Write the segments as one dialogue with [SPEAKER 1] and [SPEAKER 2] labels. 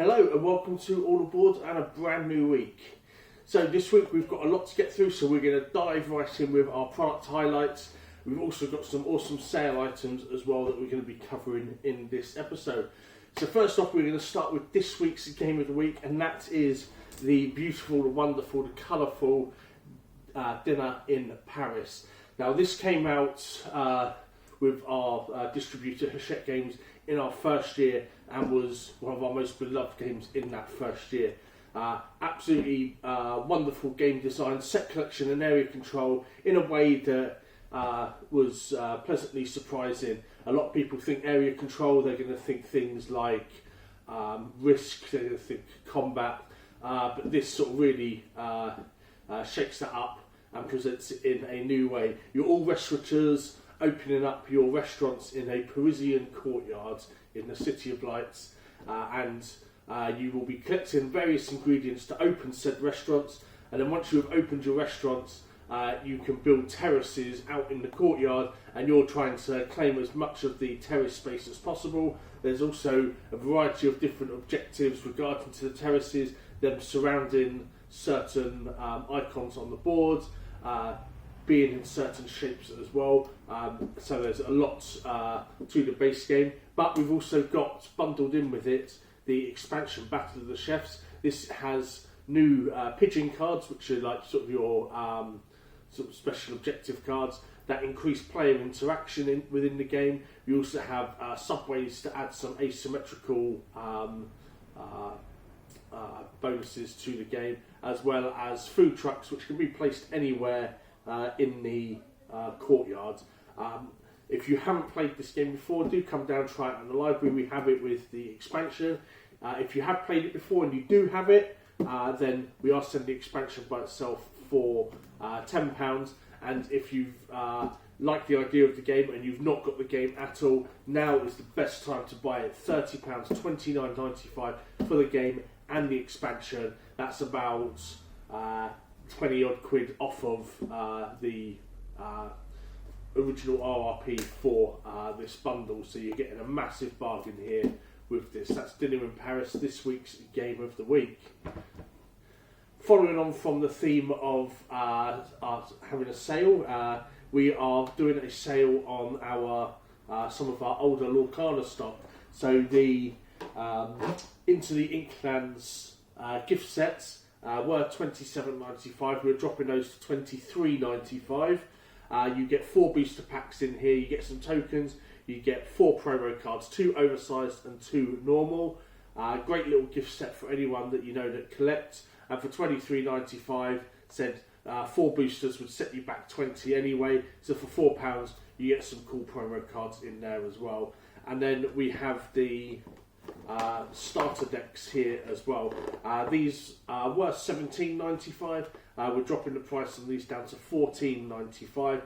[SPEAKER 1] Hello and welcome to All Aboard and a brand new week. So this week we've got a lot to get through, so we're going to dive right in with our product highlights. We've also got some awesome sale items as well that we're going to be covering in this episode. So first off, we're going to start with this week's Game of the Week, and that is the beautiful, the wonderful, the colourful Dinner in Paris. Now this came out with our distributor Hachette Games in our first year and was one of our most beloved games in that first year. Absolutely wonderful game design, set collection and area control in a way that was pleasantly surprising. A lot of people think area control, they're going to think things like Risk, they're going to think combat, but this sort of really shakes that up and presents it in a new way. You're all restaurateurs opening up your restaurants in a Parisian courtyard in the City of Lights, and you will be collecting various ingredients to open said restaurants, and then once you have opened your restaurants, you can build terraces out in the courtyard, and you're trying to claim as much of the terrace space as possible. There's also a variety of different objectives regarding to the terraces, them surrounding certain icons on the board, being in certain shapes as well. So there's a lot to the base game, but we've also got bundled in with it the expansion Battle of the Chefs. This has new pigeon cards, which are like sort of your sort of special objective cards that increase player interaction within the game. You also have subways to add some asymmetrical bonuses to the game, as well as food trucks which can be placed anywhere in the courtyard. If you haven't played this game before, do come down, try it in the library. We have it with the expansion. If you have played it before and you do have it, then we are sending the expansion by itself for £10. And if you've liked the idea of the game and you've not got the game at all, now is the best time to buy it. £30, $29.95 for the game and the expansion. That's about 20 odd quid off of the original RRP for this bundle, so you're getting a massive bargain here with this. That's Dinner in Paris, this week's Game of the Week. Following on from the theme of having a sale, we are doing a sale on our some of our older Lorcana stock. So the Into the Inklands gift sets were $27.95. We're dropping those to $23.95. You get 4 booster packs in here. You get some tokens. You get 4 promo cards, 2 oversized and 2 normal. Great little gift set for anyone that you know that collects. And for $23.95, said 4 boosters would set you back 20 anyway. So for £4, you get some cool promo cards in there as well. And then we have the starter decks here as well. These were $17.95. We're dropping the price on these down to $14.95.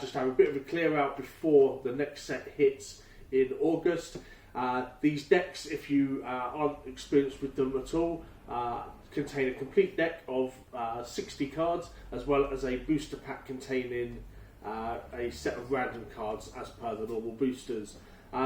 [SPEAKER 1] Just have a bit of a clear out before the next set hits in August. These decks, if you aren't experienced with them at all, contain a complete deck of 60 cards, as well as a booster pack containing a set of random cards as per the normal boosters.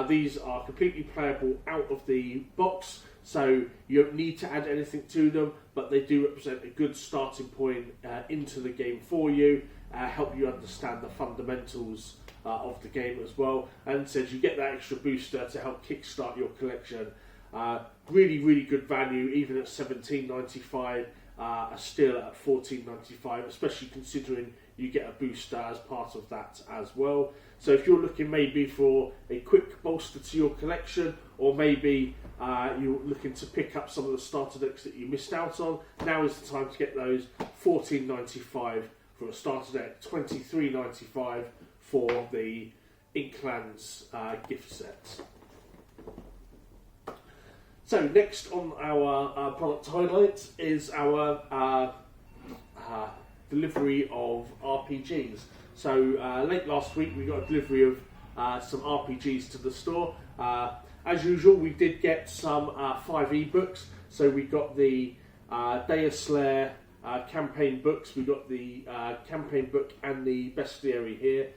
[SPEAKER 1] These are completely playable out of the box, so you don't need to add anything to them, but they do represent a good starting point into the game for you, help you understand the fundamentals of the game as well, and says you get that extra booster to help kickstart your collection. Really, really good value, even at $17.95, still at $14.95, especially considering you get a booster as part of that as well. So if you're looking maybe for a quick bolster to your collection, or maybe you're looking to pick up some of the starter decks that you missed out on, now is the time to get those. $14.95 for a starter deck, $23.95 for the Inklands gift set. So next on our product highlights is our delivery of RPGs. So late last week we got a delivery of some RPGs to the store. As usual, we did get some 5 ebooks. So we got the Deus Slayer campaign books. We got the campaign book and the bestiary here.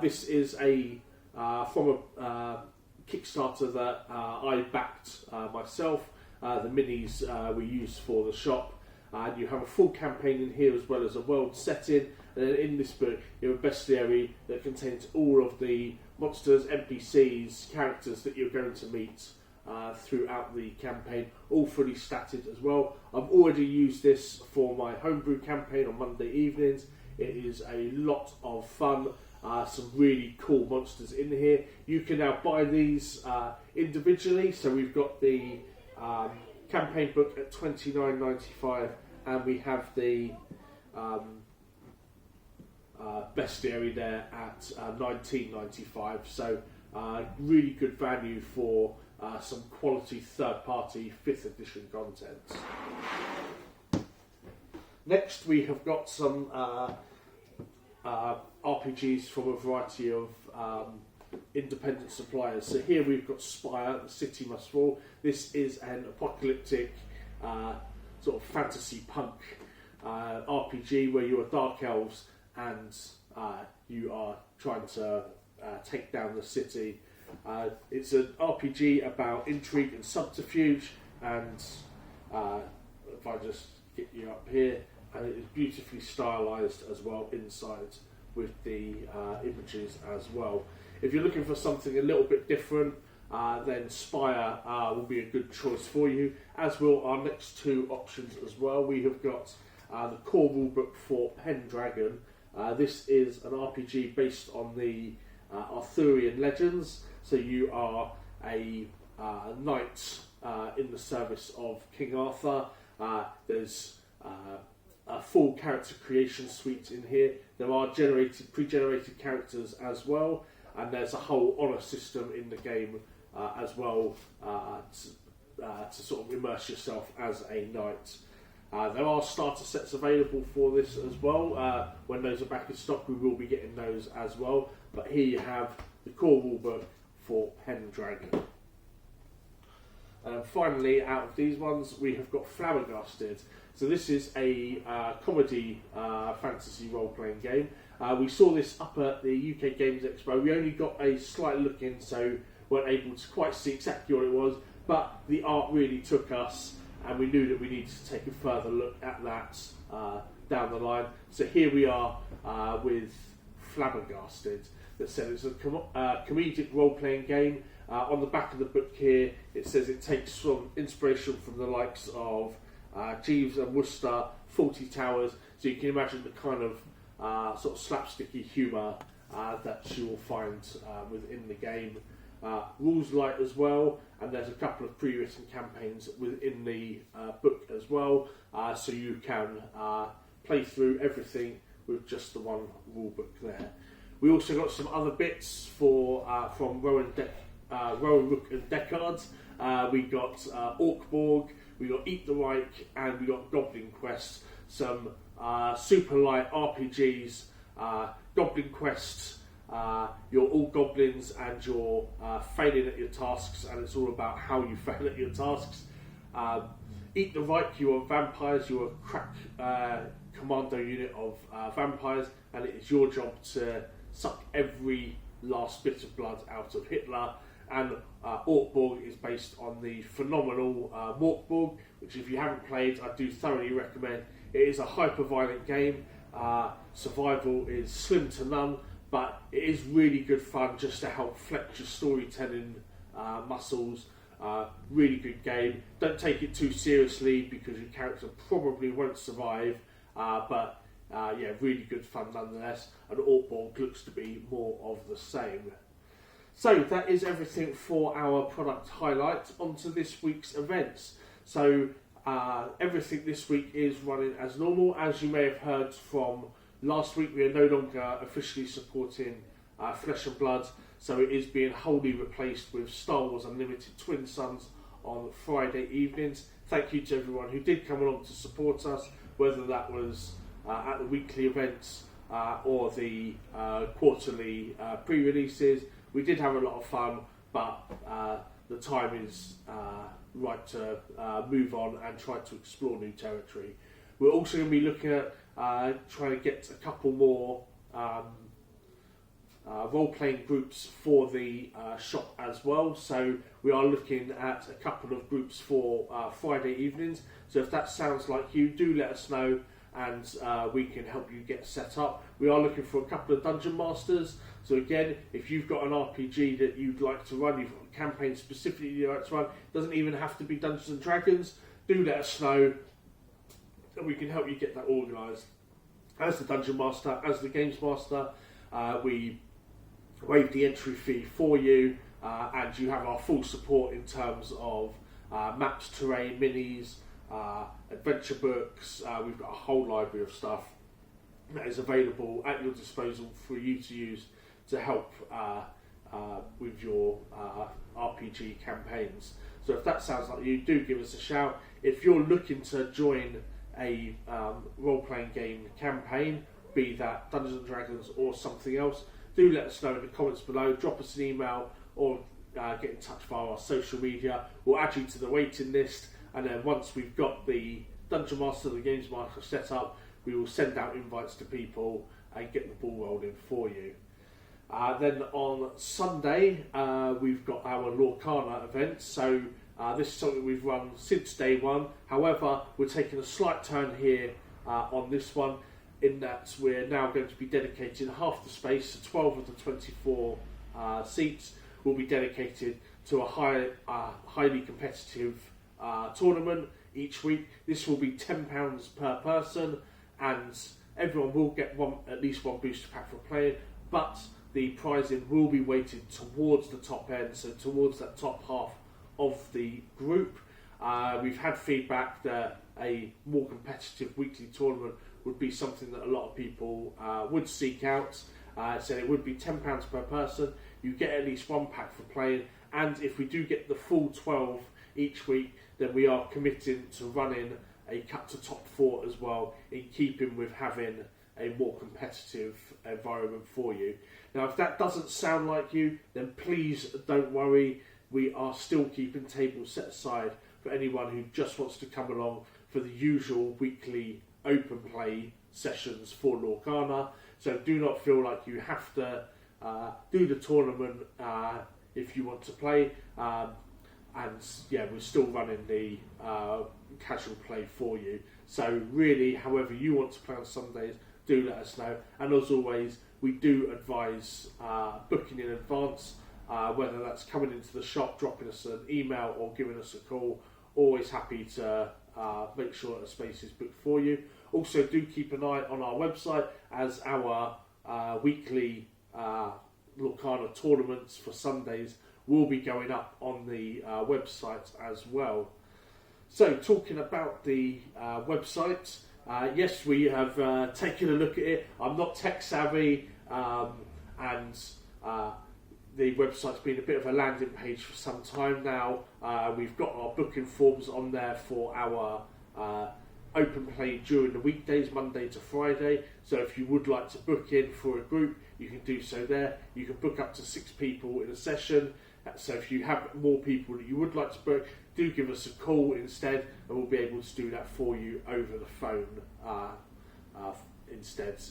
[SPEAKER 1] This is from a Kickstarter that I backed myself. The minis we use for the shop. And you have a full campaign in here as well as a world setting. And then in this book, you have a bestiary that contains all of the monsters, NPCs, characters that you're going to meet throughout the campaign, all fully statted as well. I've already used this for my homebrew campaign on Monday evenings. It is a lot of fun. Some really cool monsters in here. You can now buy these individually. So we've got the campaign book at $29.95, and we have the bestiary there at $19.95. So really good value for some quality third-party 5th edition content. Next, we have got some RPGs from a variety of independent suppliers. So here we've got Spire, The City Must Fall. This is an apocalyptic sort of fantasy punk RPG where you are dark elves and you are trying to take down the city. It's an RPG about intrigue and subterfuge, and if I just get you up here, and it is beautifully stylised as well inside with the images as well. If you're looking for something a little bit different, then Spire will be a good choice for you, as will our next two options as well. We have got the core rulebook for Pendragon. This is an RPG based on the Arthurian legends. So you are a knight in the service of King Arthur. There's a full character creation suite in here. There are pre-generated characters as well, and there's a whole honour system in the game as well to sort of immerse yourself as a knight. There are starter sets available for this as well. When those are back in stock, we will be getting those as well. But here you have the core rulebook for Pendragon. And finally, out of these ones, we have got Flabbergasted. So this is a comedy fantasy role-playing game. We saw this up at the UK Games Expo. We only got a slight look in, so weren't able to quite see exactly what it was, but the art really took us, and we knew that we needed to take a further look at that down the line. So here we are with Flabbergasted. That said, it's a comedic role-playing game. On the back of the book here, it says it takes some inspiration from the likes of Jeeves and Wooster, Fawlty Towers, so you can imagine the kind of sort of slapsticky humour that you will find within the game. Rules light as well, and there's a couple of pre-written campaigns within the book as well, so you can play through everything with just the one rule book there. We also got some other bits for from Rowan, Rook and Deckard. We got Orkborg, we got Eat the Reich, and we got Goblin Quest. Some super light RPGs. Goblin Quest, you're all goblins and you're failing at your tasks, and it's all about how you fail at your tasks. Eat the Reich, you are vampires, you're a crack commando unit of vampires, and it is your job to suck every last bit of blood out of Hitler. And Orkborg is based on the phenomenal Morkborg, which if you haven't played, I do thoroughly recommend. It is a hyper-violent game. Survival is slim to none, but it is really good fun just to help flex your storytelling muscles. Really good game. Don't take it too seriously because your character probably won't survive, but yeah, really good fun nonetheless. And Orkborg looks to be more of the same. So that is everything for our product highlights. On to this week's events. So everything this week is running as normal. As you may have heard from last week, we are no longer officially supporting Flesh and Blood, so it is being wholly replaced with Star Wars Unlimited Twin Suns on Friday evenings. Thank you to everyone who did come along to support us, whether that was at the weekly events or the quarterly pre-releases. We did have a lot of fun, but the time is right to move on and try to explore new territory. We're also going to be looking at trying to get a couple more role-playing groups for the shop as well. So we are looking at a couple of groups for Friday evenings. So if that sounds like you, do let us know, and we can help you get set up. We are looking for a couple of dungeon masters. So again, if you've got an RPG that you'd like to run, you've got a campaign specifically you'd like to run, it doesn't even have to be Dungeons and Dragons, do let us know, and we can help you get that organised. As the dungeon master, as the games master, we waive the entry fee for you, and you have our full support in terms of maps, terrain, minis, adventure books. We've got a whole library of stuff that is available at your disposal for you to use to help with your RPG campaigns. So if that sounds like you, do give us a shout. If you're looking to join a role-playing game campaign, be that Dungeons and Dragons or something else, do let us know in the comments below. Drop us an email or get in touch via our social media. We'll add you to the waiting list, and then once we've got the Dungeon Master, the Games Master set up, we will send out invites to people and get the ball rolling for you. Then on Sunday, we've got our Lorcana event. So this is something we've run since day one. However, we're taking a slight turn here on this one, in that we're now going to be dedicating half the space, so 12 of the 24 seats will be dedicated to a highly competitive tournament each week. This will be £10 per person, and everyone will get at least one booster pack for playing, but the prizing will be weighted towards the top end, so towards that top half of the group. We've had feedback that a more competitive weekly tournament would be something that a lot of people would seek out. So it would be £10 per person. You get at least one pack for playing, and if we do get the full 12 each week, then we are committing to running a cut to top 4 as well, in keeping with having a more competitive environment for you. Now, if that doesn't sound like you, then please don't worry. We are still keeping tables set aside for anyone who just wants to come along for the usual weekly open play sessions for Lorcana. So do not feel like you have to do the tournament if you want to play. And yeah, we're still running the casual play for you. So really, however you want to play on Sundays, do let us know. And as always, we do advise booking in advance, whether that's coming into the shop, dropping us an email, or giving us a call. Always happy to make sure that a space is booked for you. Also, do keep an eye on our website, as our weekly Lorcana tournaments for Sundays will be going up on the website as well. So, talking about the website, yes, we have taken a look at it. I'm not tech savvy, and the website's been a bit of a landing page for some time now. We've got our booking forms on there for our open play during the weekdays, Monday to Friday. So if you would like to book in for a group, you can do so there. You can book up to 6 people in a session. So if you have more people that you would like to book, do give us a call instead, and we'll be able to do that for you over the phone instead.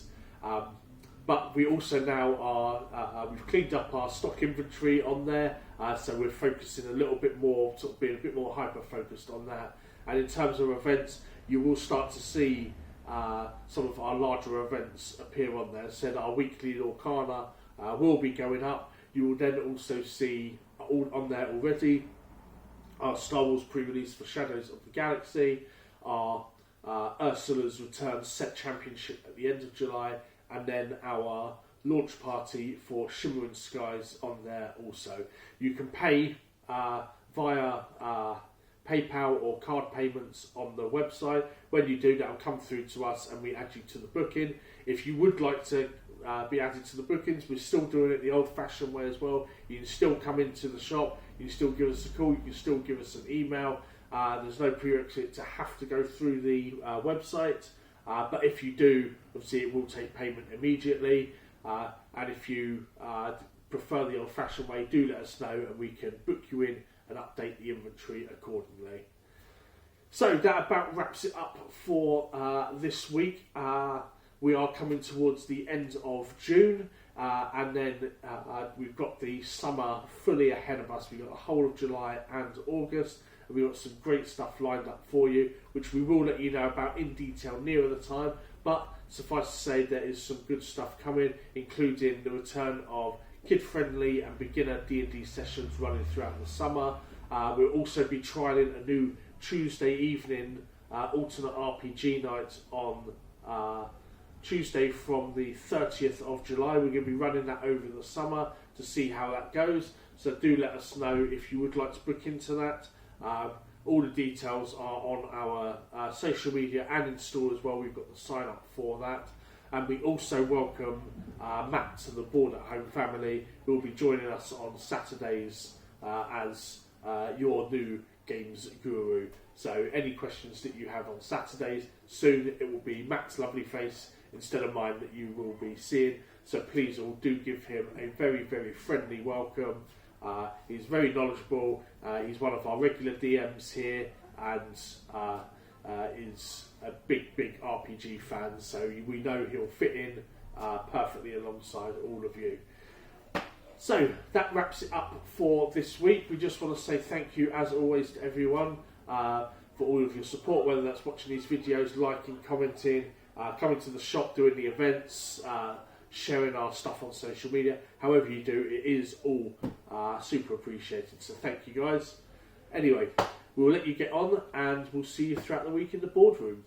[SPEAKER 1] But we also now are, we've cleaned up our stock inventory on there, so we're focusing a little bit more, sort of being a bit more hyper-focused on that. And in terms of events, you will start to see some of our larger events appear on there. So that our weekly Lorcana will be going up. You will then also see on there already our Star Wars pre-release for Shadows of the Galaxy, our Ursula's Return set championship at the end of July, and then our launch party for Shimmering Skies on there also. You can pay via PayPal or card payments on the website. When you do, that will come through to us and we add you to the booking. If you would like to be added to the bookings, we're still doing it the old-fashioned way as well. You can still come into the shop, you can still give us a call, you can still give us an email. There's no prerequisite to have to go through the website. But if you do, obviously it will take payment immediately. And if you prefer the old-fashioned way, do let us know and we can book you in and update the inventory accordingly. So that about wraps it up for this week. we are coming towards the end of June, and then we've got the summer fully ahead of us. We've got the whole of July and August, and we've got some great stuff lined up for you, which we will let you know about in detail nearer the time. But suffice to say, there is some good stuff coming, including the return of kid-friendly and beginner D&D sessions running throughout the summer. We'll also be trialling a new Tuesday evening alternate RPG night on Tuesday from the 30th of July. We're going to be running that over the summer to see how that goes. So do let us know if you would like to book into that. All the details are on our social media and in store as well. We've got the sign up for that. And we also welcome Matt to the Board at Home family, who will be joining us on Saturdays as your new games guru. So any questions that you have on Saturdays, soon it will be Matt's lovely face instead of mine that you will be seeing. So please all do give him a very, very friendly welcome. He's very knowledgeable. He's one of our regular DMs here, and is a big, big RPG fan. So we know he'll fit in perfectly alongside all of you. So that wraps it up for this week. We just want to say thank you, as always, to everyone for all of your support, whether that's watching these videos, liking, commenting, coming to the shop, doing the events, sharing our stuff on social media. However you do, it is all super appreciated. So thank you guys. Anyway, we'll let you get on, and we'll see you throughout the week in the boardroom.